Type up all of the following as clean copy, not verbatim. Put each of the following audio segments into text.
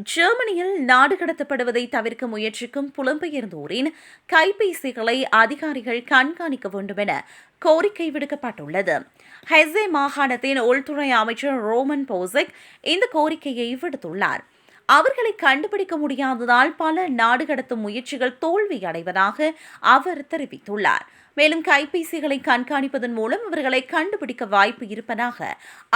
ஜெர்மனியில் நாடு கடத்தப்படுவதை தவிர்க்க முயற்சிக்கும் புலம்பெயர்ந்தோரின் கைபேசிகளை அதிகாரிகள் கண்காணிக்க வேண்டும் என கோரிக்கை விடுக்கப்பட்டுள்ளது. ஹெஸே மாகாணத்தின் உள்துறை அமைச்சர் ரோமன் போசெக் இந்த கோரிக்கையை விடுத்துள்ளார். அவர்களை கண்டுபிடிக்க முடியாததால் பல நாடு கடத்தும் முயற்சிகள் தோல்வியடைவதாக அவர் தெரிவித்துள்ளார். மேலும் கைபேசிகளை கண்காணிப்பதன் மூலம் இவர்களை கண்டுபிடிக்க வாய்ப்பு இருப்பதாக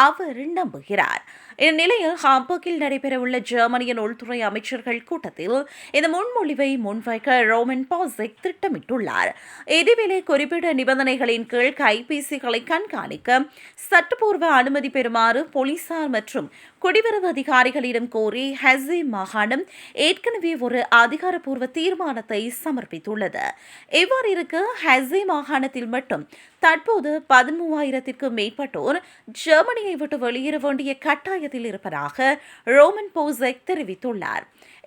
அவர் நம்புகிறார். இந்நிலையில் ஹாம்பர்கில் நடைபெறவுள்ள ஜெர்மனியின் உள்துறை அமைச்சர்கள் கூட்டத்தில் இந்த முன்மொழிவை முன்வைக்க ரோமன் பாசெக் திட்டமிட்டுள்ளார். இதேவேளை குறிப்பிட்ட நிபந்தனைகளின் கீழ் கைபேசிகளை கண்காணிக்க சட்டப்பூர்வ அனுமதி பெறுமாறு போலீசார் மற்றும் குடிவரவு அதிகாரிகளிடம் கோரி ஹெஸே மாகாணம் ஏற்கனவே ஒரு அதிகாரப்பூர்வ தீர்மானத்தை சமர்ப்பித்துள்ளது. இவ்வாறு இருக்க ஹெஸே மாகாணத்தில் மட்டும் தற்போது 13,000க்கும் மேற்பட்டோர் ஜெர்மனியை விட்டு வெளியேற வேண்டிய கட்டாயத்தில் இருப்பதாக ரோமன் போசெக் தெரிவித்துள்ளார்.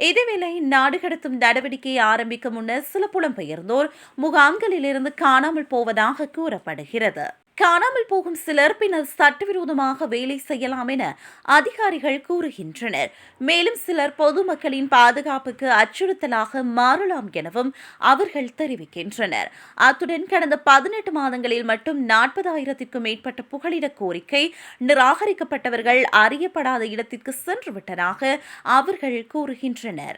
இதேவேளை நாடு கடத்தும் நடவடிக்கையை ஆரம்பிக்க முன்னர் சில புலம்பெயர்ந்தோர் முகாம்களிலிருந்து காணாமல் போவதாக கூறப்படுகிறது. காணாமல் போகும் சிலர் பின்னர் சட்டவிரோதமாக வேலை செய்யலாம் என அதிகாரிகள் கூறுகின்றனர். மேலும் சிலர் பொதுமக்களின் பாதுகாப்புக்கு அச்சுறுத்தலாக மாறலாம் எனவும் அவர்கள் தெரிவிக்கின்றனர். அத்துடன் கடந்த 18 மாதங்களில் மட்டும் 40,000க்கும் மேற்பட்ட புகலிட கோரிக்கை நிராகரிக்கப்பட்டவர்கள் அறியப்படாத இடத்திற்கு சென்றுவிட்டதாக அவர்கள் கூறுகின்றனர்.